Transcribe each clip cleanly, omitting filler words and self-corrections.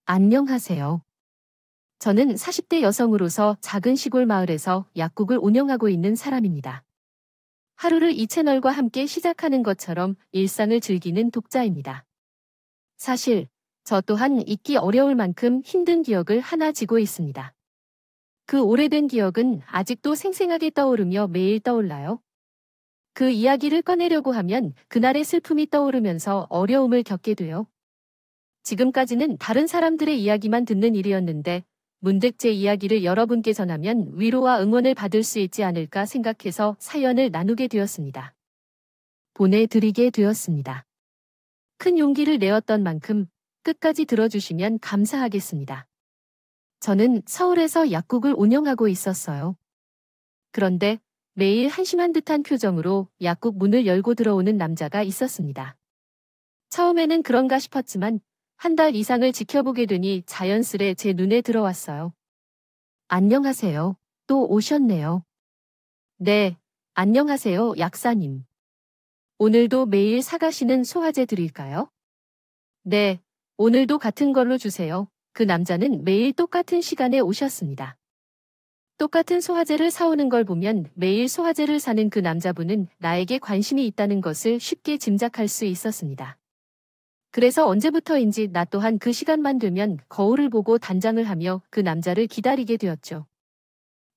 안녕하세요. 저는 40대 여성으로서 작은 시골 마을에서 약국을 운영하고 있는 사람입니다. 하루를 이 채널과 함께 시작하는 것처럼 일상을 즐기는 독자입니다. 사실, 저 또한 잊기 어려울 만큼 힘든 기억을 하나 지고 있습니다. 그 오래된 기억은 아직도 생생하게 떠오르며 매일 떠올라요. 그 이야기를 꺼내려고 하면 그날의 슬픔이 떠오르면서 어려움을 겪게 돼요. 지금까지는 다른 사람들의 이야기만 듣는 일이었는데 문득 제 이야기를 여러분께 전하면 위로와 응원을 받을 수 있지 않을까 생각해서 사연을 나누게 되었습니다. 보내드리게 되었습니다. 큰 용기를 내었던 만큼 끝까지 들어주시면 감사하겠습니다. 저는 서울에서 약국을 운영하고 있었어요. 그런데 매일 한심한 듯한 표정으로 약국 문을 열고 들어오는 남자가 있었습니다. 처음에는 그런가 싶었지만 한 달 이상을 지켜보게 되니 자연스레 제 눈에 들어왔어요. 안녕하세요. 또 오셨네요. 네, 안녕하세요, 약사님. 오늘도 매일 사가시는 소화제 드릴까요? 네, 오늘도 같은 걸로 주세요. 그 남자는 매일 똑같은 시간에 오셨습니다. 똑같은 소화제를 사오는 걸 보면 매일 소화제를 사는 그 남자분은 나에게 관심이 있다는 것을 쉽게 짐작할 수 있었습니다. 그래서 언제부터인지 나 또한 그 시간만 되면 거울을 보고 단장을 하며 그 남자를 기다리게 되었죠.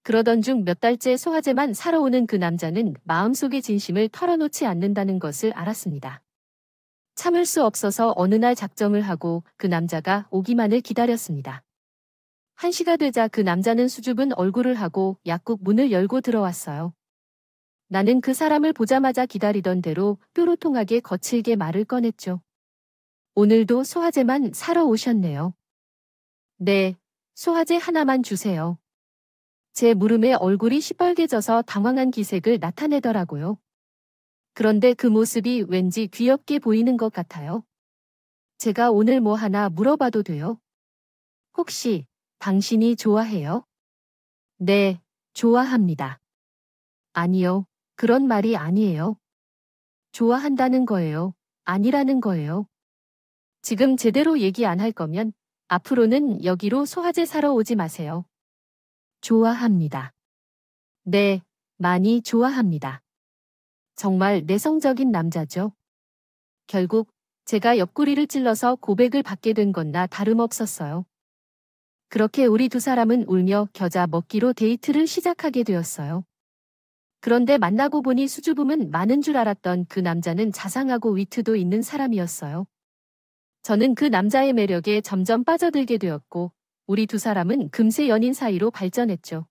그러던 중 몇 달째 소화제만 사러 오는 그 남자는 마음속의 진심을 털어놓지 않는다는 것을 알았습니다. 참을 수 없어서 어느 날 작정을 하고 그 남자가 오기만을 기다렸습니다. 1시가 되자 그 남자는 수줍은 얼굴을 하고 약국 문을 열고 들어왔어요. 나는 그 사람을 보자마자 기다리던 대로 뾰로통하게 거칠게 말을 꺼냈죠. 오늘도 소화제만 사러 오셨네요. 네, 소화제 하나만 주세요. 제 물음에 얼굴이 시뻘개져서 당황한 기색을 나타내더라고요. 그런데 그 모습이 왠지 귀엽게 보이는 것 같아요. 제가 오늘 뭐 하나 물어봐도 돼요? 혹시 당신이 좋아해요? 네, 좋아합니다. 아니요, 그런 말이 아니에요. 좋아한다는 거예요. 아니라는 거예요. 지금 제대로 얘기 안 할 거면 앞으로는 여기로 소화제 사러 오지 마세요. 좋아합니다. 네, 많이 좋아합니다. 정말 내성적인 남자죠. 결국 제가 옆구리를 찔러서 고백을 받게 된 건나 다름없었어요. 그렇게 우리 두 사람은 울며 겨자 먹기로 데이트를 시작하게 되었어요. 그런데 만나고 보니 수줍음은 많은 줄 알았던 그 남자는 자상하고 위트도 있는 사람이었어요. 저는 그 남자의 매력에 점점 빠져들게 되었고 우리 두 사람은 금세 연인 사이로 발전했죠.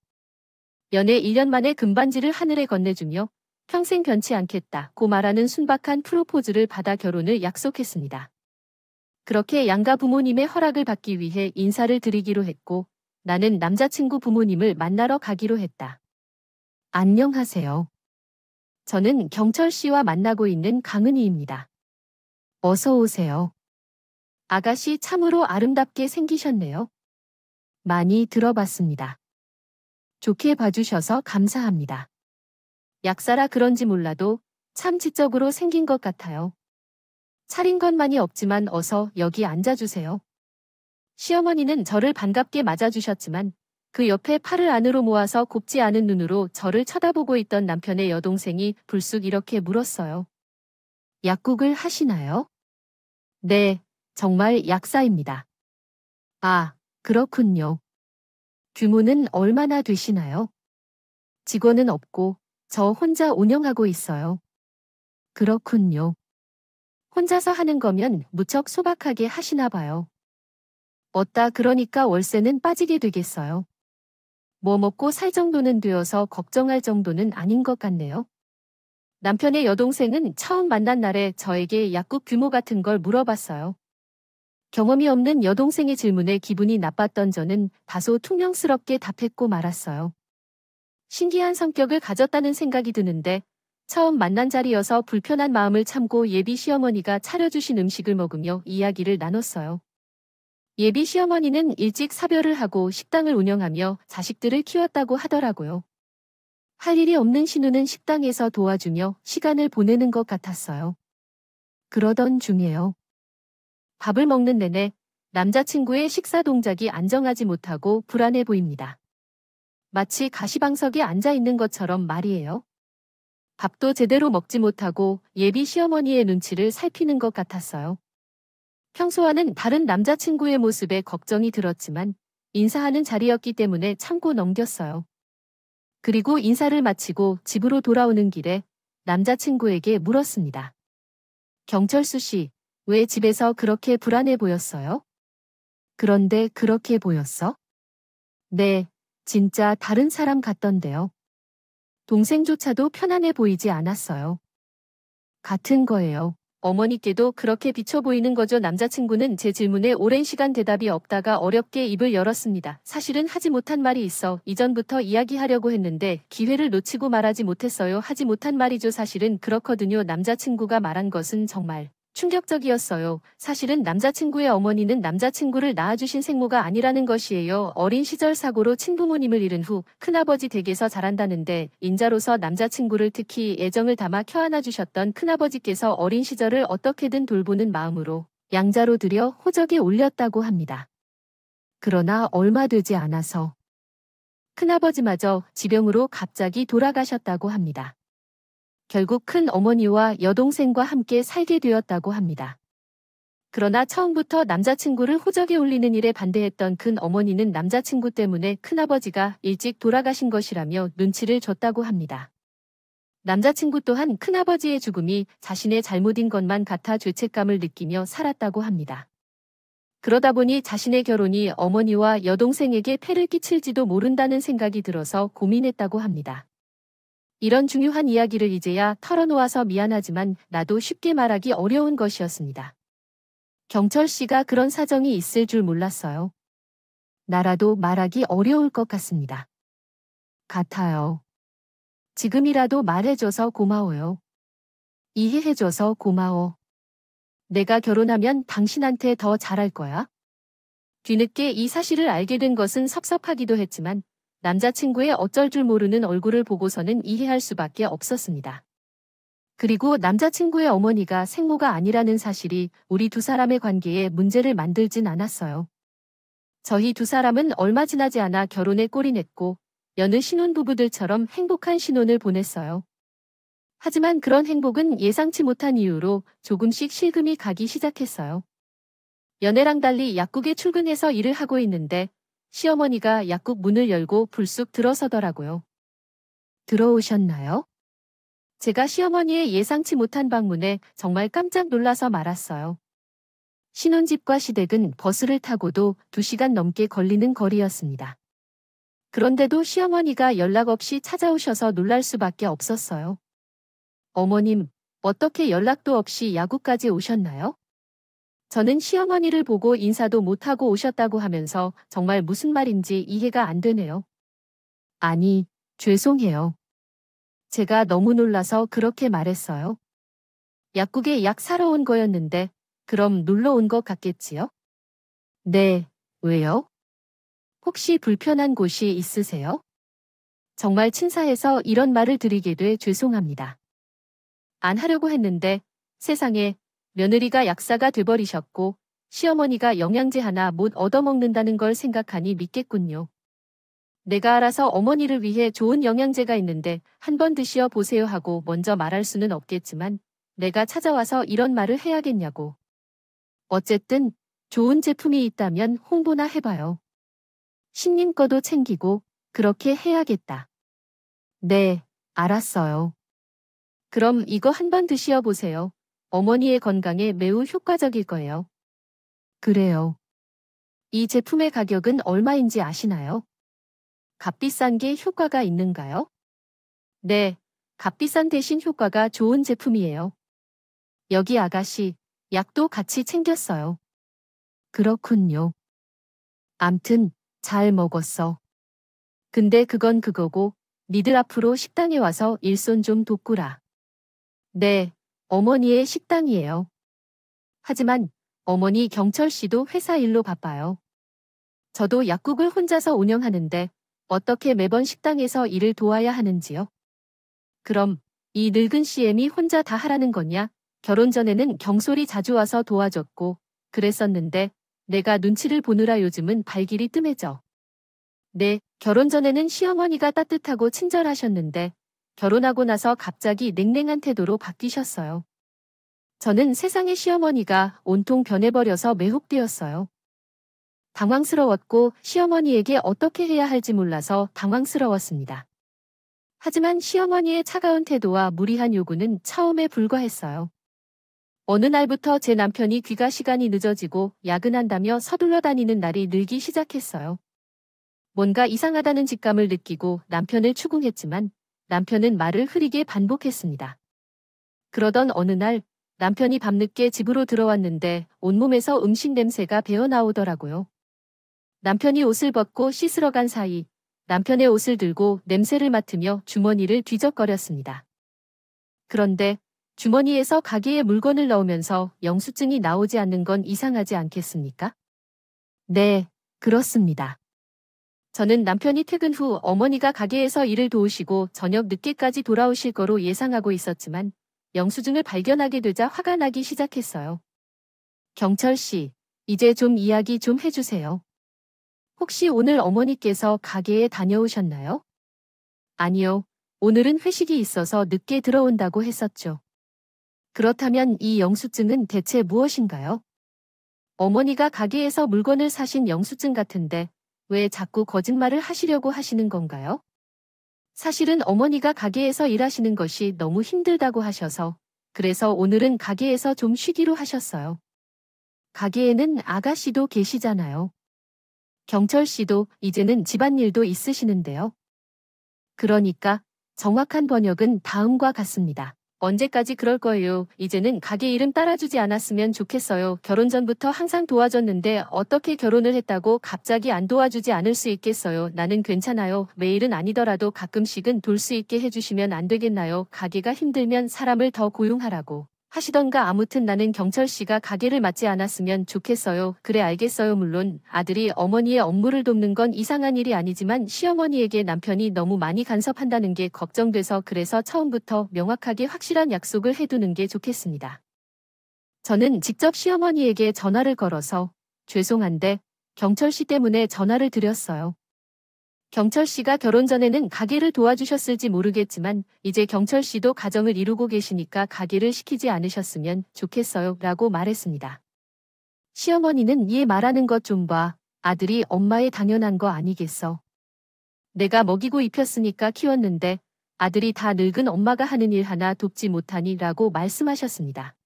연애 1년 만에 금반지를 하늘에 건네주며 평생 변치 않겠다고 말하는 순박한 프로포즈를 받아 결혼을 약속했습니다. 그렇게 양가 부모님의 허락을 받기 위해 인사를 드리기로 했고 나는 남자친구 부모님을 만나러 가기로 했다. 안녕하세요. 저는 경철 씨와 만나고 있는 강은희입니다. 어서 오세요. 아가씨 참으로 아름답게 생기셨네요. 많이 들어봤습니다. 좋게 봐주셔서 감사합니다. 약사라 그런지 몰라도 참 지적으로 생긴 것 같아요. 차린 것만이 없지만 어서 여기 앉아주세요. 시어머니는 저를 반갑게 맞아주셨지만 그 옆에 팔을 안으로 모아서 곱지 않은 눈으로 저를 쳐다보고 있던 남편의 여동생이 불쑥 이렇게 물었어요. 약국을 하시나요? 네, 정말 약사입니다. 아, 그렇군요. 규모는 얼마나 되시나요? 직원은 없고 저 혼자 운영하고 있어요. 그렇군요. 혼자서 하는 거면 무척 소박하게 하시나 봐요. 어따 그러니까 월세는 빠지게 되겠어요. 뭐 먹고 살 정도는 되어서 걱정할 정도는 아닌 것 같네요. 남편의 여동생은 처음 만난 날에 저에게 약국 규모 같은 걸 물어봤어요. 경험이 없는 여동생의 질문에 기분이 나빴던 저는 다소 퉁명스럽게 답했고 말았어요. 신기한 성격을 가졌다는 생각이 드는데 처음 만난 자리여서 불편한 마음을 참고 예비 시어머니가 차려주신 음식을 먹으며 이야기를 나눴어요. 예비 시어머니는 일찍 사별을 하고 식당을 운영하며 자식들을 키웠다고 하더라고요. 할 일이 없는 신우는 식당에서 도와주며 시간을 보내는 것 같았어요. 그러던 중이에요. 밥을 먹는 내내 남자친구의 식사 동작이 안정하지 못하고 불안해 보입니다. 마치 가시방석에 앉아 있는 것처럼 말이에요. 밥도 제대로 먹지 못하고 예비 시어머니의 눈치를 살피는 것 같았어요. 평소와는 다른 남자친구의 모습에 걱정이 들었지만 인사하는 자리였기 때문에 참고 넘겼어요. 그리고 인사를 마치고 집으로 돌아오는 길에 남자친구에게 물었습니다. 경철수 씨, 왜 집에서 그렇게 불안해 보였어요? 그런데 그렇게 보였어? 네, 진짜 다른 사람 같던데요. 동생조차도 편안해 보이지 않았어요. 같은 거예요. 어머니께도 그렇게 비쳐 보이는 거죠. 남자친구는 제 질문에 오랜 시간 대답이 없다가 어렵게 입을 열었습니다. 사실은 하지 못한 말이 있어 이전부터 이야기하려고 했는데 기회를 놓치고 말하지 못했어요. 하지 못한 말이죠. 사실은 그렇거든요. 남자친구가 말한 것은 정말 충격적이었어요. 사실은 남자친구의 어머니는 남자친구를 낳아주신 생모가 아니라는 것이에요. 어린 시절 사고로 친부모님을 잃은 후 큰아버지 댁에서 자란다는데 인자로서 남자친구를 특히 애정을 담아 켜안아주셨던 큰아버지께서 어린 시절을 어떻게든 돌보는 마음으로 양자로 들여 호적에 올렸다고 합니다. 그러나 얼마 되지 않아서 큰아버지마저 지병으로 갑자기 돌아가셨다고 합니다. 결국 큰 어머니와 여동생과 함께 살게 되었다고 합니다. 그러나 처음부터 남자친구를 호적에 올리는 일에 반대했던 큰 어머니는 남자친구 때문에 큰아버지가 일찍 돌아가신 것이라며 눈치를 줬다고 합니다. 남자친구 또한 큰아버지의 죽음이 자신의 잘못인 것만 같아 죄책감을 느끼며 살았다고 합니다. 그러다 보니 자신의 결혼이 어머니와 여동생에게 폐를 끼칠지도 모른다는 생각이 들어서 고민했다고 합니다. 이런 중요한 이야기를 이제야 털어놓아서 미안하지만 나도 쉽게 말하기 어려운 것이었습니다. 경철 씨가 그런 사정이 있을 줄 몰랐어요. 나라도 말하기 어려울 것 같습니다. 같아요. 지금이라도 말해줘서 고마워요. 이해해줘서 고마워. 내가 결혼하면 당신한테 더 잘할 거야. 뒤늦게 이 사실을 알게 된 것은 섭섭하기도 했지만 남자친구의 어쩔 줄 모르는 얼굴을 보고서는 이해할 수밖에 없었습니다. 그리고 남자친구의 어머니가 생모가 아니라는 사실이 우리 두 사람의 관계에 문제를 만들진 않았어요. 저희 두 사람은 얼마 지나지 않아 결혼에 꼴이 냈고 여느 신혼부부들처럼 행복한 신혼을 보냈어요. 하지만 그런 행복은 예상치 못한 이유로 조금씩 실금이 가기 시작했어요. 연애랑 달리 약국에 출근해서 일을 하고 있는데 시어머니가 약국 문을 열고 불쑥 들어서더라고요. 들어오셨나요? 제가 시어머니의 예상치 못한 방문에 정말 깜짝 놀라서 말았어요. 신혼집과 시댁은 버스를 타고도 2시간 넘게 걸리는 거리였습니다. 그런데도 시어머니가 연락 없이 찾아오셔서 놀랄 수밖에 없었어요. 어머님, 어떻게 연락도 없이 야구까지 오셨나요? 저는 시어머니를 보고 인사도 못하고 오셨다고 하면서 정말 무슨 말인지 이해가 안 되네요. 아니, 죄송해요. 제가 너무 놀라서 그렇게 말했어요. 약국에 약 사러 온 거였는데 그럼 놀러 온 것 같겠지요? 네, 왜요? 혹시 불편한 곳이 있으세요? 정말 친사해서 이런 말을 드리게 돼 죄송합니다. 안 하려고 했는데 세상에 며느리가 약사가 돼버리셨고 시어머니가 영양제 하나 못 얻어먹는다는 걸 생각하니 믿겠군요. 내가 알아서 어머니를 위해 좋은 영양제가 있는데 한번 드시어 보세요 하고 먼저 말할 수는 없겠지만 내가 찾아와서 이런 말을 해야겠냐고. 어쨌든 좋은 제품이 있다면 홍보나 해봐요. 신님 거도 챙기고 그렇게 해야겠다. 네, 알았어요. 그럼 이거 한번 드시어 보세요. 어머니의 건강에 매우 효과적일 거예요. 그래요. 이 제품의 가격은 얼마인지 아시나요? 값비싼 게 효과가 있는가요? 네, 값비싼 대신 효과가 좋은 제품이에요. 여기 아가씨, 약도 같이 챙겼어요. 그렇군요. 암튼 잘 먹었어. 근데 그건 그거고 니들 앞으로 식당에 와서 일손 좀 돕구라. 네, 어머니의 식당이에요. 하지만 어머니 경철 씨도 회사 일로 바빠요. 저도 약국을 혼자서 운영하는데 어떻게 매번 식당에서 일을 도와야 하는지요? 그럼 이 늙은 CM이 혼자 다 하라는 거냐? 결혼 전에는 경솔이 자주 와서 도와줬고 그랬었는데 내가 눈치를 보느라 요즘은 발길이 뜸해져. 네, 결혼 전에는 시어머니가 따뜻하고 친절하셨는데 결혼하고 나서 갑자기 냉랭한 태도로 바뀌셨어요. 저는 세상의 시어머니가 온통 변해버려서 매혹되었어요. 당황스러웠고 시어머니에게 어떻게 해야 할지 몰라서 당황스러웠습니다. 하지만 시어머니의 차가운 태도와 무리한 요구는 처음에 불과했어요. 어느 날부터 제 남편이 귀가 시간이 늦어지고 야근한다며 서둘러 다니는 날이 늘기 시작했어요. 뭔가 이상하다는 직감을 느끼고 남편을 추궁했지만 남편은 말을 흐리게 반복했습니다. 그러던 어느 날 남편이 밤늦게 집으로 들어왔는데 온몸에서 음식 냄새가 배어나오더라고요. 남편이 옷을 벗고 씻으러 간 사이 남편의 옷을 들고 냄새를 맡으며 주머니를 뒤적거렸습니다. 그런데 주머니에서 가게에 물건을 넣으면서 영수증이 나오지 않는 건 이상하지 않겠습니까? 네, 그렇습니다. 저는 남편이 퇴근 후 어머니가 가게에서 일을 도우시고 저녁 늦게까지 돌아오실 거로 예상하고 있었지만 영수증을 발견하게 되자 화가 나기 시작했어요. 경철 씨, 이제 좀 이야기 좀 해주세요. 혹시 오늘 어머니께서 가게에 다녀오셨나요? 아니요. 오늘은 회식이 있어서 늦게 들어온다고 했었죠. 그렇다면 이 영수증은 대체 무엇인가요? 어머니가 가게에서 물건을 사신 영수증 같은데 왜 자꾸 거짓말을 하시려고 하시는 건가요? 사실은 어머니가 가게에서 일하시는 것이 너무 힘들다고 하셔서 그래서 오늘은 가게에서 좀 쉬기로 하셨어요. 가게에는 아가씨도 계시잖아요. 경철 씨도 이제는 집안일도 있으시는데요. 그러니까 정확한 번역은 다음과 같습니다. 언제까지 그럴 거예요. 이제는 가게 이름 따라주지 않았으면 좋겠어요. 결혼 전부터 항상 도와줬는데 어떻게 결혼을 했다고 갑자기 안 도와주지 않을 수 있겠어요. 나는 괜찮아요. 매일은 아니더라도 가끔씩은 돌 수 있게 해주시면 안 되겠나요? 가게가 힘들면 사람을 더 고용하라고 하시던가. 아무튼 나는 경철 씨가 가게를 맡지 않았으면 좋겠어요. 그래 알겠어요. 물론 아들이 어머니의 업무를 돕는 건 이상한 일이 아니지만 시어머니에게 남편이 너무 많이 간섭한다는 게 걱정돼서 그래서 처음부터 명확하게 확실한 약속을 해두는 게 좋겠습니다. 저는 직접 시어머니에게 전화를 걸어서 죄송한데 경철 씨 때문에 전화를 드렸어요. 경철 씨가 결혼 전에는 가게를 도와주셨을지 모르겠지만 이제 경철 씨도 가정을 이루고 계시니까 가게를 시키지 않으셨으면 좋겠어요 라고 말했습니다. 시어머니는 얘 말하는 것 좀 봐. 아들이 엄마의 당연한 거 아니겠어. 내가 먹이고 입혔으니까 키웠는데 아들이 다 늙은 엄마가 하는 일 하나 돕지 못하니 라고 말씀하셨습니다.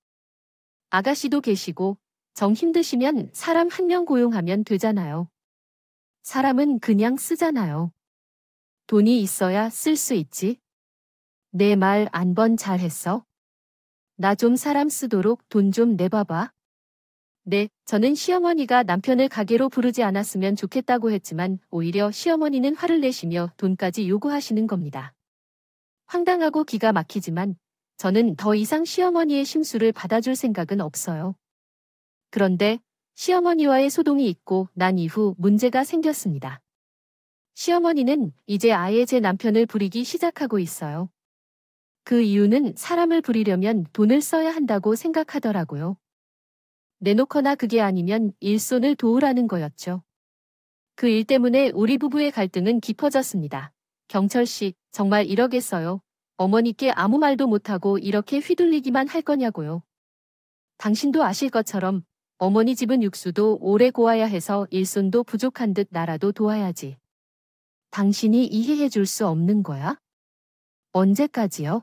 아가씨도 계시고 정 힘드시면 사람 한 명 고용하면 되잖아요. 사람은 그냥 쓰잖아요. 돈이 있어야 쓸 수 있지. 내 말 안 번 잘했어. 나 좀 사람 쓰도록 돈 좀 내봐봐. 네, 저는 시어머니가 남편을 가게로 부르지 않았으면 좋겠다고 했지만 오히려 시어머니는 화를 내시며 돈까지 요구하시는 겁니다. 황당하고 기가 막히지만 저는 더 이상 시어머니의 심술을 받아줄 생각은 없어요. 그런데 시어머니와의 소동이 있고 난 이후 문제가 생겼습니다. 시어머니는 이제 아예 제 남편을 부리기 시작하고 있어요. 그 이유는 사람을 부리려면 돈을 써야 한다고 생각하더라고요. 내놓거나 그게 아니면 일손을 도우라는 거였죠. 그 일 때문에 우리 부부의 갈등은 깊어졌습니다. 경철 씨, 정말 이러겠어요? 어머니께 아무 말도 못하고 이렇게 휘둘리기만 할 거냐고요. 당신도 아실 것처럼 어머니 집은 육수도 오래 고아야 해서 일손도 부족한 듯 나라도 도와야지. 당신이 이해해 줄 수 없는 거야? 언제까지요?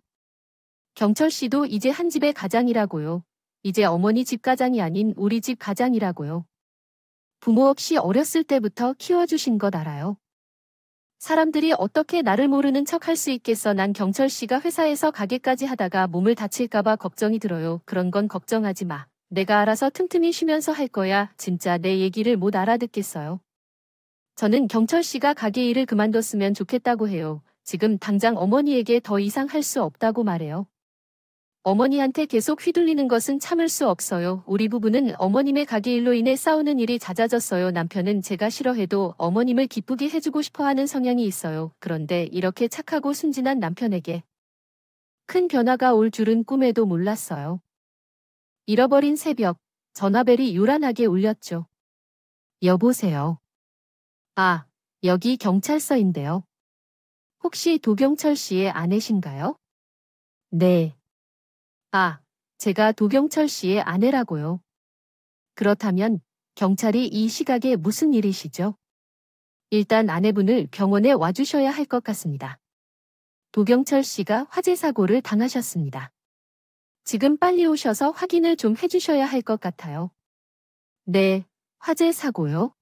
경철 씨도 이제 한 집의 가장이라고요. 이제 어머니 집 가장이 아닌 우리 집 가장이라고요. 부모 없이 어렸을 때부터 키워주신 것 알아요. 사람들이 어떻게 나를 모르는 척 할 수 있겠어. 난 경철 씨가 회사에서 가게까지 하다가 몸을 다칠까봐 걱정이 들어요. 그런 건 걱정하지 마. 내가 알아서 틈틈이 쉬면서 할 거야. 진짜 내 얘기를 못 알아듣겠어요. 저는 경철 씨가 가게 일을 그만뒀으면 좋겠다고 해요. 지금 당장 어머니에게 더 이상 할 수 없다고 말해요. 어머니한테 계속 휘둘리는 것은 참을 수 없어요. 우리 부부는 어머님의 가게 일로 인해 싸우는 일이 잦아졌어요. 남편은 제가 싫어해도 어머님을 기쁘게 해주고 싶어하는 성향이 있어요. 그런데 이렇게 착하고 순진한 남편에게 큰 변화가 올 줄은 꿈에도 몰랐어요. 잃어버린 새벽, 전화벨이 요란하게 울렸죠. 여보세요. 아, 여기 경찰서인데요. 혹시 도경철 씨의 아내신가요? 네. 아, 제가 도경철 씨의 아내라고요. 그렇다면 경찰이 이 시각에 무슨 일이시죠? 일단 아내분을 병원에 와주셔야 할 것 같습니다. 도경철 씨가 화재 사고를 당하셨습니다. 지금 빨리 오셔서 확인을 좀 해주셔야 할 것 같아요. 네, 화재 사고요?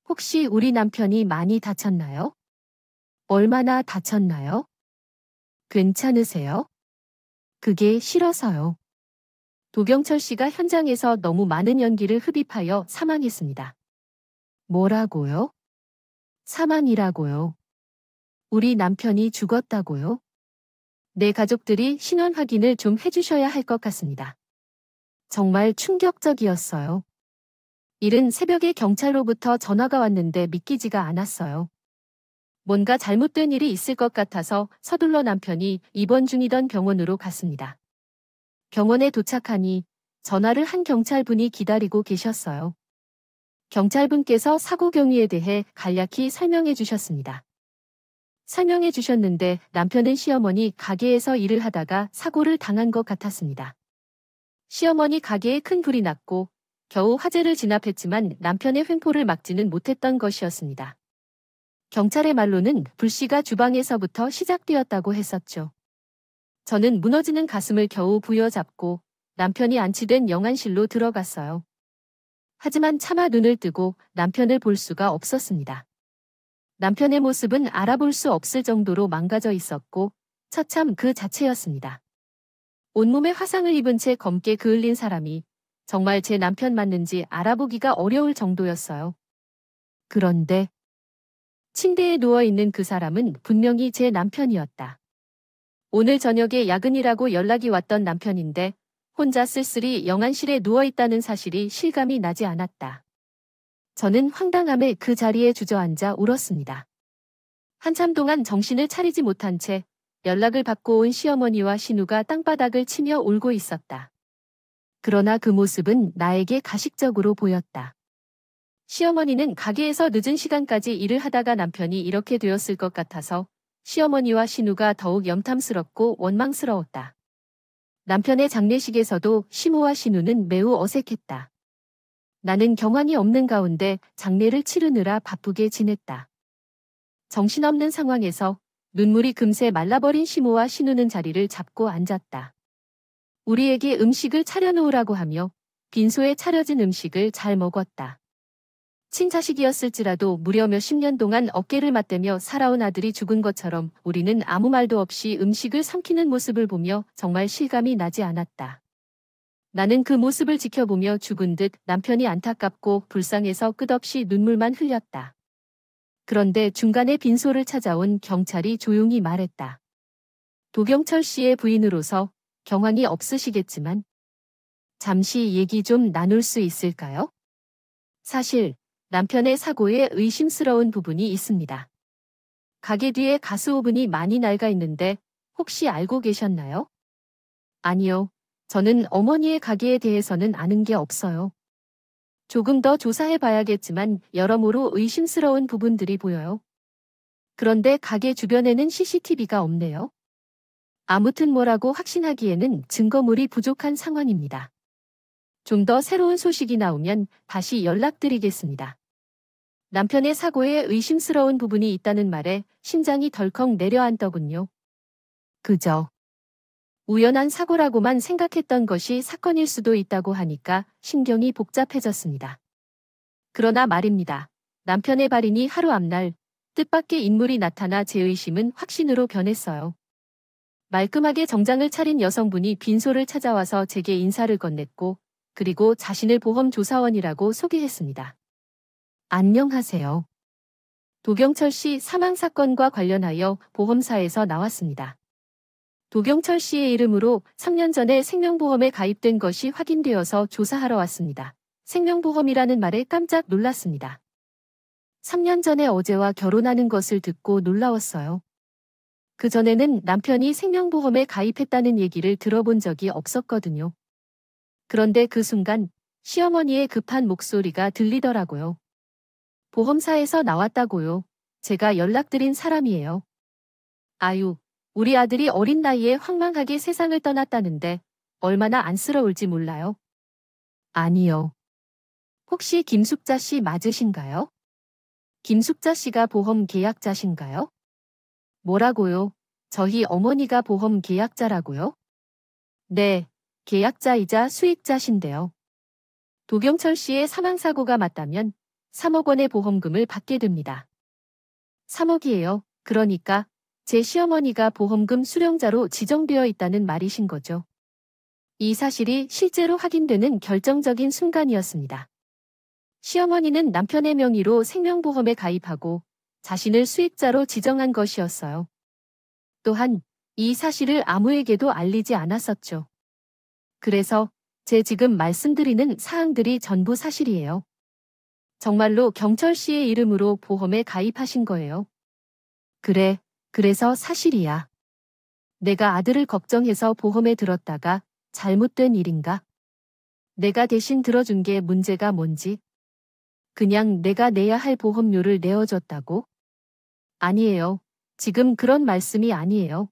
혹시 우리 남편이 많이 다쳤나요? 얼마나 다쳤나요? 괜찮으세요? 그게 싫어서요. 도경철 씨가 현장에서 너무 많은 연기를 흡입하여 사망했습니다. 뭐라고요? 사망이라고요. 우리 남편이 죽었다고요? 내 가족들이 신원 확인을 좀 해주셔야 할 것 같습니다. 정말 충격적이었어요. 이른 새벽에 경찰로부터 전화가 왔는데 믿기지가 않았어요. 뭔가 잘못된 일이 있을 것 같아서 서둘러 남편이 입원 중이던 병원으로 갔습니다. 병원에 도착하니 전화를 한 경찰분이 기다리고 계셨어요. 경찰분께서 사고 경위에 대해 간략히 설명해 주셨습니다. 설명해 주셨는데 남편은 시어머니 가게에서 일을 하다가 사고를 당한 것 같았습니다. 시어머니 가게에 큰 불이 났고 겨우 화재를 진압했지만 남편의 횡포를 막지는 못했던 것이었습니다. 경찰의 말로는 불씨가 주방에서부터 시작되었다고 했었죠. 저는 무너지는 가슴을 겨우 부여잡고 남편이 안치된 영안실로 들어갔어요. 하지만 차마 눈을 뜨고 남편을 볼 수가 없었습니다. 남편의 모습은 알아볼 수 없을 정도로 망가져 있었고 처참 그 자체였습니다. 온몸에 화상을 입은 채 검게 그을린 사람이 정말 제 남편 맞는지 알아보기가 어려울 정도였어요. 그런데 침대에 누워있는 그 사람은 분명히 제 남편이었다. 오늘 저녁에 야근이라고 연락이 왔던 남편인데 혼자 쓸쓸히 영안실에 누워있다는 사실이 실감이 나지 않았다. 저는 황당함에 그 자리에 주저앉아 울었습니다. 한참 동안 정신을 차리지 못한 채 연락을 받고 온 시어머니와 신우가 땅바닥을 치며 울고 있었다. 그러나 그 모습은 나에게 가식적으로 보였다. 시어머니는 가게에서 늦은 시간까지 일을 하다가 남편이 이렇게 되었을 것 같아서 시어머니와 신우가 더욱 염탐스럽고 원망스러웠다. 남편의 장례식에서도 시모와 신우는 매우 어색했다. 나는 경황이 없는 가운데 장례를 치르느라 바쁘게 지냈다. 정신없는 상황에서 눈물이 금세 말라버린 시모와 신우는 자리를 잡고 앉았다. 우리에게 음식을 차려놓으라고 하며 빈소에 차려진 음식을 잘 먹었다. 친자식이었을지라도 무려 몇십 년 동안 어깨를 맞대며 살아온 아들이 죽은 것처럼 우리는 아무 말도 없이 음식을 삼키는 모습을 보며 정말 실감이 나지 않았다. 나는 그 모습을 지켜보며 죽은 듯 남편이 안타깝고 불쌍해서 끝없이 눈물만 흘렸다. 그런데 중간에 빈소를 찾아온 경찰이 조용히 말했다. 도경철 씨의 부인으로서 경황이 없으시겠지만 잠시 얘기 좀 나눌 수 있을까요? 사실 남편의 사고에 의심스러운 부분이 있습니다. 가게 뒤에 가스오븐이 많이 낡아 있는데 혹시 알고 계셨나요? 아니요. 저는 어머니의 가게에 대해서는 아는 게 없어요. 조금 더 조사해 봐야겠지만 여러모로 의심스러운 부분들이 보여요. 그런데 가게 주변에는 CCTV가 없네요. 아무튼 뭐라고 확신하기에는 증거물이 부족한 상황입니다. 좀 더 새로운 소식이 나오면 다시 연락드리겠습니다. 남편의 사고에 의심스러운 부분이 있다는 말에 심장이 덜컥 내려앉더군요. 그저 우연한 사고라고만 생각했던 것이 사건일 수도 있다고 하니까 신경이 복잡해졌습니다. 그러나 말입니다. 남편의 발인이 하루 앞날 뜻밖의 인물이 나타나 제 의심은 확신으로 변했어요. 말끔하게 정장을 차린 여성분이 빈소를 찾아와서 제게 인사를 건넸고 그리고 자신을 보험조사원이라고 소개했습니다. 안녕하세요. 도경철 씨 사망 사건과 관련하여 보험사에서 나왔습니다. 도경철 씨의 이름으로 3년 전에 생명보험에 가입된 것이 확인되어서 조사하러 왔습니다. 생명보험이라는 말에 깜짝 놀랐습니다. 3년 전에 어제와 결혼하는 것을 듣고 놀라웠어요. 그전에는 남편이 생명보험에 가입했다는 얘기를 들어본 적이 없었거든요. 그런데 그 순간 시어머니의 급한 목소리가 들리더라고요. 보험사에서 나왔다고요. 제가 연락드린 사람이에요. 아유, 우리 아들이 어린 나이에 황망하게 세상을 떠났다는데 얼마나 안쓰러울지 몰라요. 아니요. 혹시 김숙자 씨 맞으신가요? 김숙자 씨가 보험 계약자신가요? 뭐라고요? 저희 어머니가 보험 계약자라고요? 네, 계약자이자 수익자신데요. 도경철 씨의 사망사고가 맞다면 3억 원의 보험금을 받게 됩니다. 3억이에요. 그러니까 제 시어머니가 보험금 수령자로 지정되어 있다는 말이신 거죠. 이 사실이 실제로 확인되는 결정적인 순간이었습니다. 시어머니는 남편의 명의로 생명보험에 가입하고 자신을 수익자로 지정한 것이었어요. 또한 이 사실을 아무에게도 알리지 않았었죠. 그래서 제 지금 말씀드리는 사항들이 전부 사실이에요. 정말로 경철 씨의 이름으로 보험에 가입하신 거예요. 그래, 그래서 사실이야. 내가 아들을 걱정해서 보험에 들었다가 잘못된 일인가? 내가 대신 들어준 게 문제가 뭔지? 그냥 내가 내야 할 보험료를 내어줬다고? 아니에요. 지금 그런 말씀이 아니에요.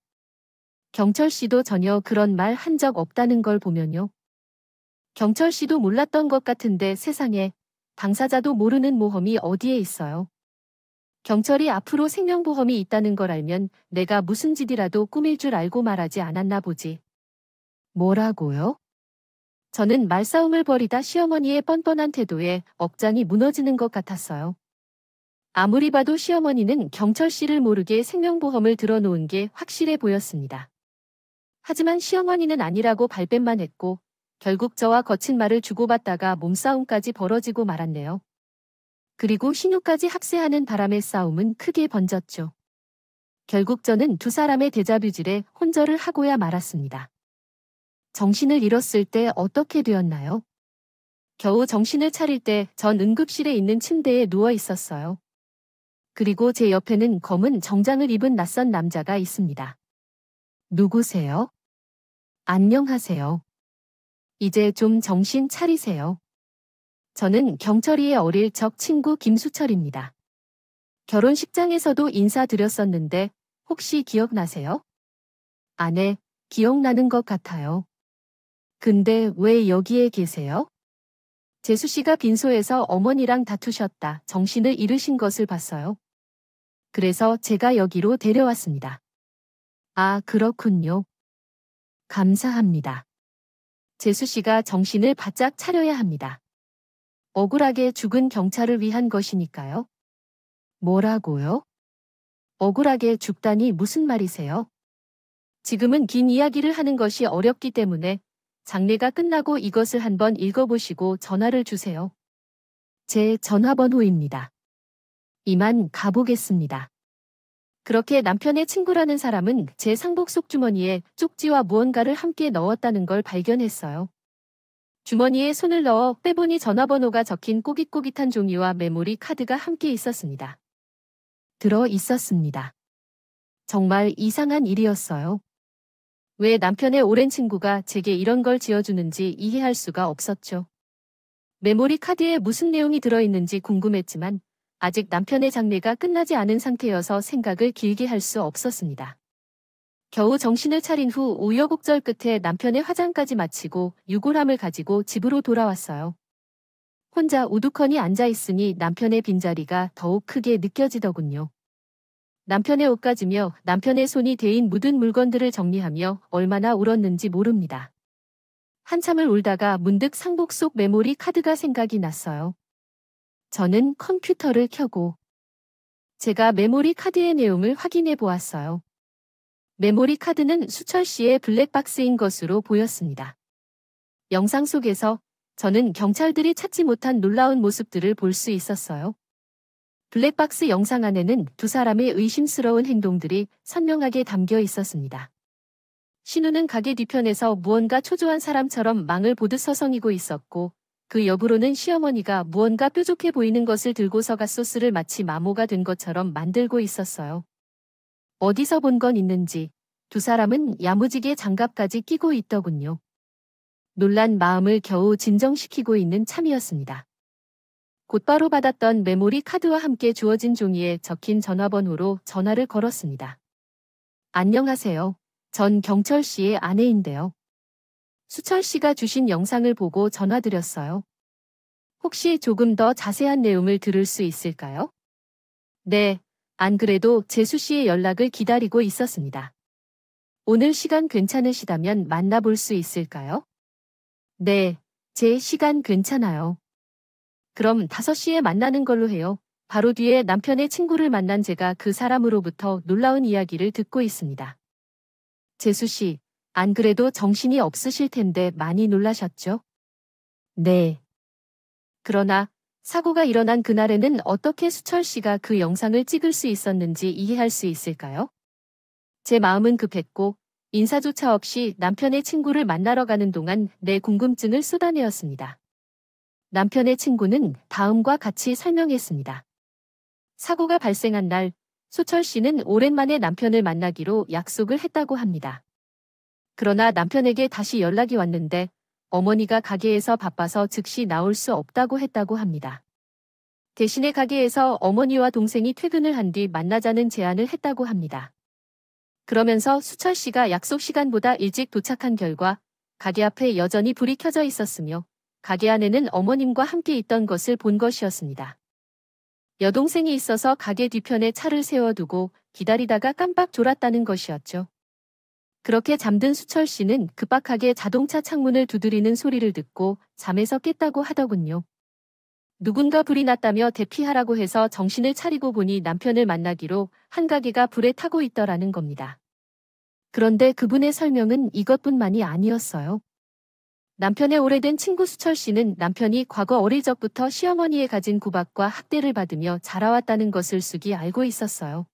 경철 씨도 전혀 그런 말 한 적 없다는 걸 보면요. 경철 씨도 몰랐던 것 같은데 세상에 당사자도 모르는 모험이 어디에 있어요. 경철이 앞으로 생명보험이 있다는 걸 알면 내가 무슨 짓이라도 꾸밀 줄 알고 말하지 않았나 보지. 뭐라고요? 저는 말싸움을 벌이다 시어머니의 뻔뻔한 태도에 억장이 무너지는 것 같았어요. 아무리 봐도 시어머니는 경철 씨를 모르게 생명보험을 들어놓은 게 확실해 보였습니다. 하지만 시어머니는 아니라고 발뺌만 했고 결국 저와 거친 말을 주고받다가 몸싸움까지 벌어지고 말았네요. 그리고 신우까지 합세하는 바람에 싸움은 크게 번졌죠. 결국 저는 두 사람의 데자뷰질에 혼절을 하고야 말았습니다. 정신을 잃었을 때 어떻게 되었나요? 겨우 정신을 차릴 때 전 응급실에 있는 침대에 누워 있었어요. 그리고 제 옆에는 검은 정장을 입은 낯선 남자가 있습니다. 누구세요? 안녕하세요. 이제 좀 정신 차리세요. 저는 경철이의 어릴 적 친구 김수철입니다. 결혼식장에서도 인사드렸었는데 혹시 기억나세요? 아, 네, 기억나는 것 같아요. 근데 왜 여기에 계세요? 재수 씨가 빈소에서 어머니랑 다투셨다 정신을 잃으신 것을 봤어요. 그래서 제가 여기로 데려왔습니다. 아, 그렇군요. 감사합니다. 재수 씨가 정신을 바짝 차려야 합니다. 억울하게 죽은 경찰을 위한 것이니까요. 뭐라고요? 억울하게 죽다니 무슨 말이세요? 지금은 긴 이야기를 하는 것이 어렵기 때문에 장례가 끝나고 이것을 한번 읽어보시고 전화를 주세요. 제 전화번호입니다. 이만 가보겠습니다. 그렇게 남편의 친구라는 사람은 제 상복 속 주머니에 쪽지와 무언가를 함께 넣었다는 걸 발견했어요. 주머니에 손을 넣어 빼보니 전화번호가 적힌 꼬깃꼬깃한 종이와 메모리 카드가 함께 있었습니다. 들어 있었습니다. 정말 이상한 일이었어요. 왜 남편의 오랜 친구가 제게 이런 걸 지어주는지 이해할 수가 없었죠. 메모리 카드에 무슨 내용이 들어있는지 궁금했지만 아직 남편의 장례가 끝나지 않은 상태여서 생각을 길게 할 수 없었습니다. 겨우 정신을 차린 후 우여곡절 끝에 남편의 화장까지 마치고 유골함을 가지고 집으로 돌아왔어요. 혼자 우두커니 앉아있으니 남편의 빈자리가 더욱 크게 느껴지더군요. 남편의 옷 가지며 남편의 손이 대인 묻은 물건들을 정리하며 얼마나 울었는지 모릅니다. 한참을 울다가 문득 상복 속 메모리 카드가 생각이 났어요. 저는 컴퓨터를 켜고 제가 메모리 카드의 내용을 확인해 보았어요. 메모리 카드는 수철 씨의 블랙박스인 것으로 보였습니다. 영상 속에서 저는 경찰들이 찾지 못한 놀라운 모습들을 볼 수 있었어요. 블랙박스 영상 안에는 두 사람의 의심스러운 행동들이 선명하게 담겨 있었습니다. 신우는 가게 뒤편에서 무언가 초조한 사람처럼 망을 보듯 서성이고 있었고 그 옆으로는 시어머니가 무언가 뾰족해 보이는 것을 들고서가 소스를 마치 마모가 된 것처럼 만들고 있었어요. 어디서 본 건 있는지 두 사람은 야무지게 장갑까지 끼고 있더군요. 놀란 마음을 겨우 진정시키고 있는 참이었습니다. 곧바로 받았던 메모리 카드와 함께 주어진 종이에 적힌 전화번호로 전화를 걸었습니다. 안녕하세요. 전 경철 씨의 아내인데요. 수철 씨가 주신 영상을 보고 전화드렸어요. 혹시 조금 더 자세한 내용을 들을 수 있을까요? 네, 안 그래도 재수 씨의 연락을 기다리고 있었습니다. 오늘 시간 괜찮으시다면 만나볼 수 있을까요? 네, 제 시간 괜찮아요. 그럼 5시에 만나는 걸로 해요. 바로 뒤에 남편의 친구를 만난 제가 그 사람으로부터 놀라운 이야기를 듣고 있습니다. 재수 씨, 안 그래도 정신이 없으실 텐데 많이 놀라셨죠? 네. 그러나 사고가 일어난 그날에는 어떻게 수철 씨가 그 영상을 찍을 수 있었는지 이해할 수 있을까요? 제 마음은 급했고 인사조차 없이 남편의 친구를 만나러 가는 동안 내 궁금증을 쏟아내었습니다. 남편의 친구는 다음과 같이 설명했습니다. 사고가 발생한 날, 수철 씨는 오랜만에 남편을 만나기로 약속을 했다고 합니다. 그러나 남편에게 다시 연락이 왔는데 어머니가 가게에서 바빠서 즉시 나올 수 없다고 했다고 합니다. 대신에 가게에서 어머니와 동생이 퇴근을 한 뒤 만나자는 제안을 했다고 합니다. 그러면서 수철 씨가 약속 시간보다 일찍 도착한 결과 가게 앞에 여전히 불이 켜져 있었으며 가게 안에는 어머님과 함께 있던 것을 본 것이었습니다. 여동생이 있어서 가게 뒤편에 차를 세워두고 기다리다가 깜빡 졸았다는 것이었죠. 그렇게 잠든 수철 씨는 급박하게 자동차 창문을 두드리는 소리를 듣고 잠에서 깼다고 하더군요. 누군가 불이 났다며 대피하라고 해서 정신을 차리고 보니 남편을 만나기로 한 가게가 불에 타고 있더라는 겁니다. 그런데 그분의 설명은 이것뿐만이 아니었어요. 남편의 오래된 친구 수철 씨는 남편이 과거 어릴 적부터 시어머니의 가진 구박과 학대를 받으며 자라왔다는 것을 쑥이 알고 있었어요.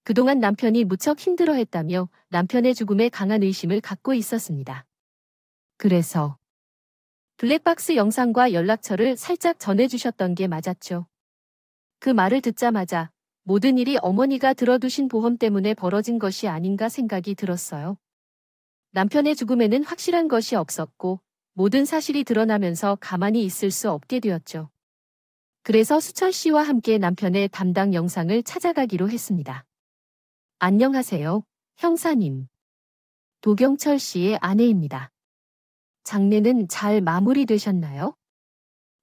그동안 남편이 무척 힘들어했다며 남편의 죽음에 강한 의심을 갖고 있었습니다. 그래서 블랙박스 영상과 연락처를 살짝 전해주셨던 게 맞았죠. 그 말을 듣자마자 모든 일이 어머니가 들어두신 보험 때문에 벌어진 것이 아닌가 생각이 들었어요. 남편의 죽음에는 확실한 것이 없었고 모든 사실이 드러나면서 가만히 있을 수 없게 되었죠. 그래서 수철 씨와 함께 남편의 담당 영상을 찾아가기로 했습니다. 안녕하세요, 형사님. 도경철 씨의 아내입니다. 장례는 잘 마무리되셨나요?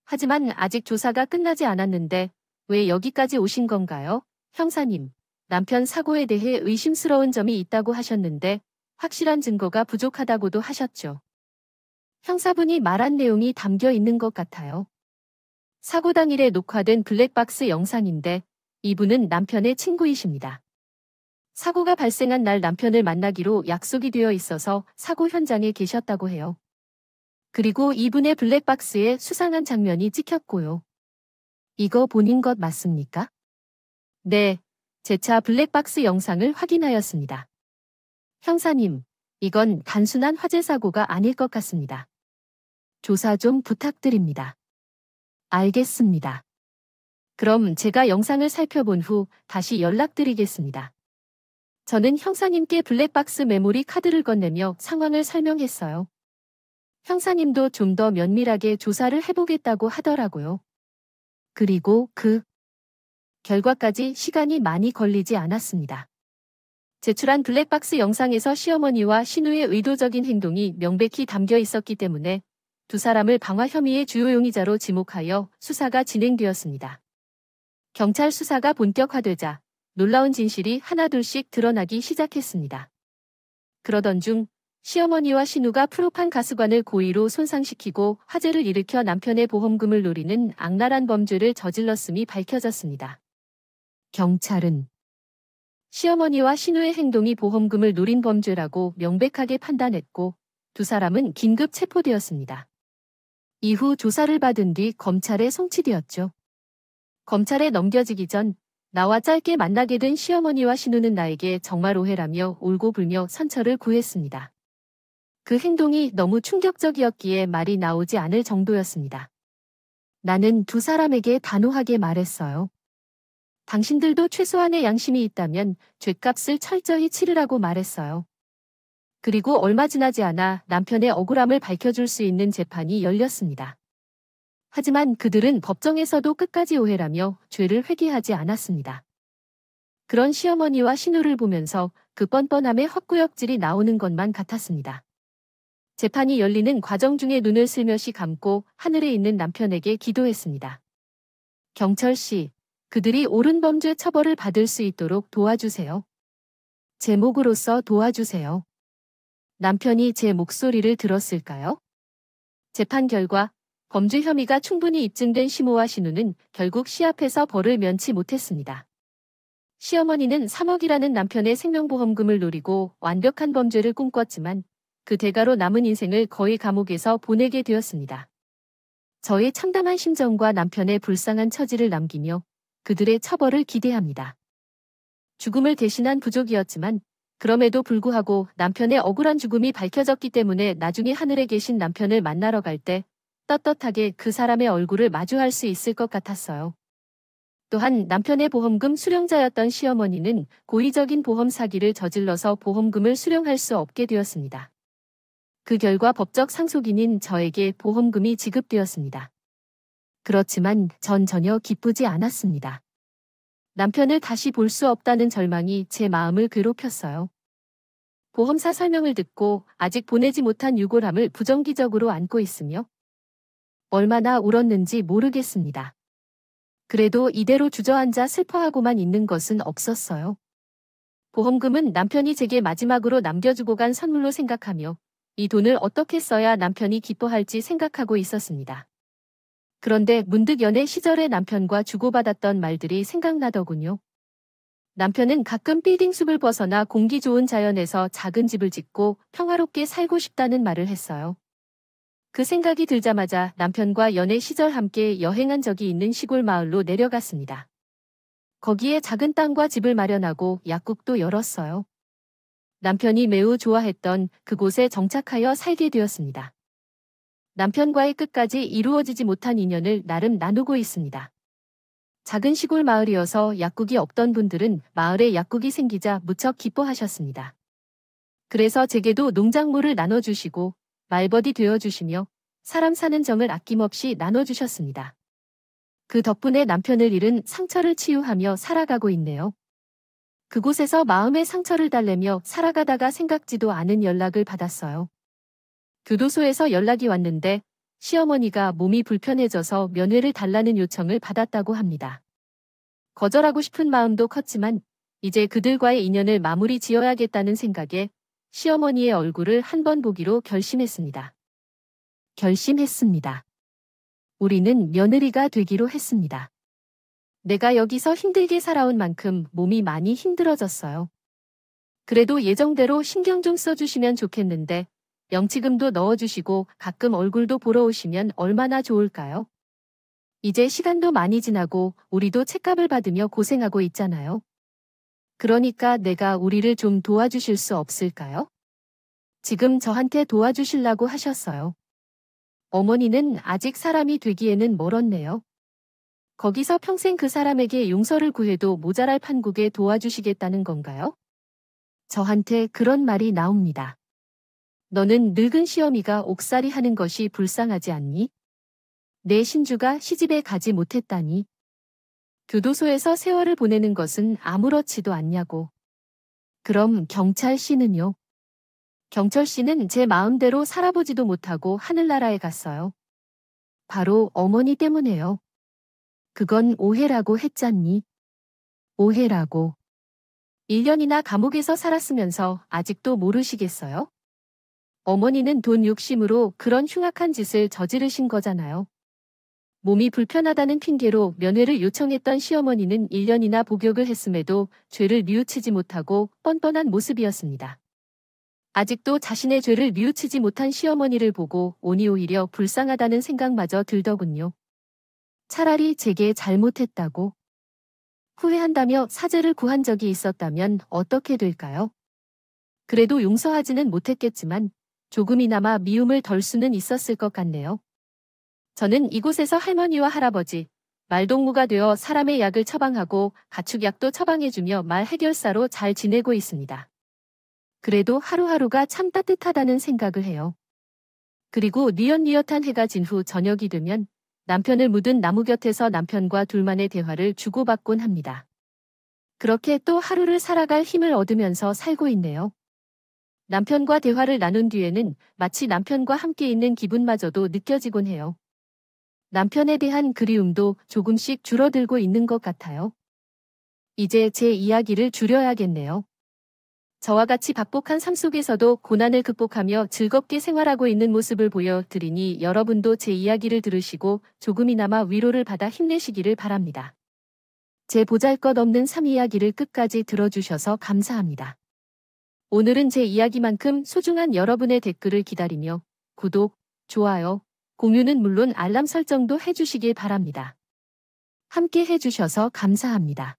하지만 아직 조사가 끝나지 않았는데 왜 여기까지 오신 건가요? 형사님, 남편 사고에 대해 의심스러운 점이 있다고 하셨는데 확실한 증거가 부족하다고도 하셨죠. 형사분이 말한 내용이 담겨 있는 것 같아요. 사고 당일에 녹화된 블랙박스 영상인데 이분은 남편의 친구이십니다. 사고가 발생한 날 남편을 만나기로 약속이 되어 있어서 사고 현장에 계셨다고 해요. 그리고 이분의 블랙박스에 수상한 장면이 찍혔고요. 이거 본인 것 맞습니까? 네, 제 차 블랙박스 영상을 확인하였습니다. 형사님, 이건 단순한 화재 사고가 아닐 것 같습니다. 조사 좀 부탁드립니다. 알겠습니다. 그럼 제가 영상을 살펴본 후 다시 연락드리겠습니다. 저는 형사님께 블랙박스 메모리 카드를 건네며 상황을 설명했어요. 형사님도 좀 더 면밀하게 조사를 해보겠다고 하더라고요. 그리고 그 결과까지 시간이 많이 걸리지 않았습니다. 제출한 블랙박스 영상에서 시어머니와 신우의 의도적인 행동이 명백히 담겨 있었기 때문에 두 사람을 방화 혐의의 주요 용의자로 지목하여 수사가 진행되었습니다. 경찰 수사가 본격화되자 놀라운 진실이 하나둘씩 드러나기 시작했습니다. 그러던 중 시어머니와 신우가 프로판 가스관을 고의로 손상시키고 화재를 일으켜 남편의 보험금을 노리는 악랄한 범죄를 저질렀음이 밝혀졌습니다. 경찰은 시어머니와 신우의 행동이 보험금을 노린 범죄라고 명백하게 판단했고 두 사람은 긴급 체포되었습니다. 이후 조사를 받은 뒤 검찰에 송치되었죠. 검찰에 넘겨지기 전 나와 짧게 만나게 된 시어머니와 신우는 나에게 정말 오해라며 울고불며 선처를 구했습니다. 그 행동이 너무 충격적이었기에 말이 나오지 않을 정도였습니다. 나는 두 사람에게 단호하게 말했어요. 당신들도 최소한의 양심이 있다면 죗값을 철저히 치르라고 말했어요. 그리고 얼마 지나지 않아 남편의 억울함을 밝혀줄 수 있는 재판이 열렸습니다. 하지만 그들은 법정에서도 끝까지 오해라며 죄를 회개하지 않았습니다. 그런 시어머니와 신우를 보면서 그 뻔뻔함의 헛구역질이 나오는 것만 같았습니다. 재판이 열리는 과정 중에 눈을 슬며시 감고 하늘에 있는 남편에게 기도했습니다. 경철 씨, 그들이 옳은 범죄 처벌을 받을 수 있도록 도와주세요. 제 목으로서 도와주세요. 남편이 제 목소리를 들었을까요? 재판 결과 범죄 혐의가 충분히 입증된 시모와 신우는 결국 시앞에서 벌을 면치 못했습니다. 시어머니는 3억이라는 남편의 생명보험금을 노리고 완벽한 범죄를 꿈꿨지만 그 대가로 남은 인생을 거의 감옥에서 보내게 되었습니다. 저의 참담한 심정과 남편의 불쌍한 처지를 남기며 그들의 처벌을 기대합니다. 죽음을 대신한 부족이었지만 그럼에도 불구하고 남편의 억울한 죽음이 밝혀졌기 때문에 나중에 하늘에 계신 남편을 만나러 갈 때 떳떳하게 그 사람의 얼굴을 마주할 수 있을 것 같았어요. 또한 남편의 보험금 수령자였던 시어머니는 고의적인 보험 사기를 저질러서 보험금을 수령할 수 없게 되었습니다. 그 결과 법적 상속인인 저에게 보험금이 지급되었습니다. 그렇지만 전 전혀 기쁘지 않았습니다. 남편을 다시 볼 수 없다는 절망이 제 마음을 괴롭혔어요. 보험사 설명을 듣고 아직 보내지 못한 유골함을 부정기적으로 안고 있으며 얼마나 울었는지 모르겠습니다. 그래도 이대로 주저앉아 슬퍼하고만 있는 것은 없었어요. 보험금은 남편이 제게 마지막으로 남겨주고 간 선물로 생각하며 이 돈을 어떻게 써야 남편이 기뻐할지 생각하고 있었습니다. 그런데 문득 연애 시절의 남편과 주고받았던 말들이 생각나더군요. 남편은 가끔 빌딩숲을 벗어나 공기 좋은 자연에서 작은 집을 짓고 평화롭게 살고 싶다는 말을 했어요. 그 생각이 들자마자 남편과 연애 시절 함께 여행한 적이 있는 시골 마을로 내려갔습니다. 거기에 작은 땅과 집을 마련하고 약국도 열었어요. 남편이 매우 좋아했던 그곳에 정착하여 살게 되었습니다. 남편과의 끝까지 이루어지지 못한 인연을 나름 나누고 있습니다. 작은 시골 마을이어서 약국이 없던 분들은 마을에 약국이 생기자 무척 기뻐하셨습니다. 그래서 제게도 농작물을 나눠주시고 말벗이 되어주시며 사람 사는 정을 아낌없이 나눠주셨습니다. 그 덕분에 남편을 잃은 상처를 치유하며 살아가고 있네요. 그곳에서 마음의 상처를 달래며 살아가다가 생각지도 않은 연락을 받았어요. 교도소에서 연락이 왔는데 시어머니가 몸이 불편해져서 면회를 달라는 요청을 받았다고 합니다. 거절하고 싶은 마음도 컸지만 이제 그들과의 인연을 마무리 지어야겠다는 생각에 시어머니의 얼굴을 한 번 보기로 결심했습니다. 우리는 며느리가 되기로 했습니다. 내가 여기서 힘들게 살아온 만큼 몸이 많이 힘들어졌어요. 그래도 예정대로 신경 좀 써주시면 좋겠는데 영치금도 넣어주시고 가끔 얼굴도 보러 오시면 얼마나 좋을까요? 이제 시간도 많이 지나고 우리도 책값을 받으며 고생하고 있잖아요. 그러니까 내가 우리를 좀 도와주실 수 없을까요? 지금 저한테 도와주시려고 하셨어요. 어머니는 아직 사람이 되기에는 멀었네요. 거기서 평생 그 사람에게 용서를 구해도 모자랄 판국에 도와주시겠다는 건가요? 저한테 그런 말이 나옵니다. 너는 늙은 시어미가 옥살이 하는 것이 불쌍하지 않니? 내 신주가 시집에 가지 못했다니. 교도소에서 세월을 보내는 것은 아무렇지도 않냐고. 그럼 경찰 씨는요? 경철 씨는 제 마음대로 살아보지도 못하고 하늘나라에 갔어요. 바로 어머니 때문에요. 그건 오해라고 했잖니. 오해라고. 1년이나 감옥에서 살았으면서 아직도 모르시겠어요? 어머니는 돈 욕심으로 그런 흉악한 짓을 저지르신 거잖아요. 몸이 불편하다는 핑계로 면회를 요청했던 시어머니는 1년이나 복역을 했음에도 죄를 뉘우치지 못하고 뻔뻔한 모습이었습니다. 아직도 자신의 죄를 뉘우치지 못한 시어머니를 보고 오니 오히려 불쌍하다는 생각마저 들더군요. 차라리 제게 잘못했다고 후회한다며 사죄를 구한 적이 있었다면 어떻게 될까요? 그래도 용서하지는 못했겠지만 조금이나마 미움을 덜 수는 있었을 것 같네요. 저는 이곳에서 할머니와 할아버지, 말동무가 되어 사람의 약을 처방하고 가축약도 처방해주며 말 해결사로 잘 지내고 있습니다. 그래도 하루하루가 참 따뜻하다는 생각을 해요. 그리고 뉘엿뉘엿한 해가 진 후 저녁이 되면 남편을 묻은 나무 곁에서 남편과 둘만의 대화를 주고받곤 합니다. 그렇게 또 하루를 살아갈 힘을 얻으면서 살고 있네요. 남편과 대화를 나눈 뒤에는 마치 남편과 함께 있는 기분마저도 느껴지곤 해요. 남편에 대한 그리움도 조금씩 줄어들고 있는 것 같아요. 이제 제 이야기를 줄여야겠네요. 저와 같이 박복한 삶 속에서도 고난을 극복하며 즐겁게 생활하고 있는 모습을 보여드리니 여러분도 제 이야기를 들으시고 조금이나마 위로를 받아 힘내시기를 바랍니다. 제 보잘것없는 삶 이야기를 끝까지 들어주셔서 감사합니다. 오늘은 제 이야기만큼 소중한 여러분의 댓글을 기다리며 구독, 좋아요, 공유는 물론 알람 설정도 해주시길 바랍니다. 함께 해주셔서 감사합니다.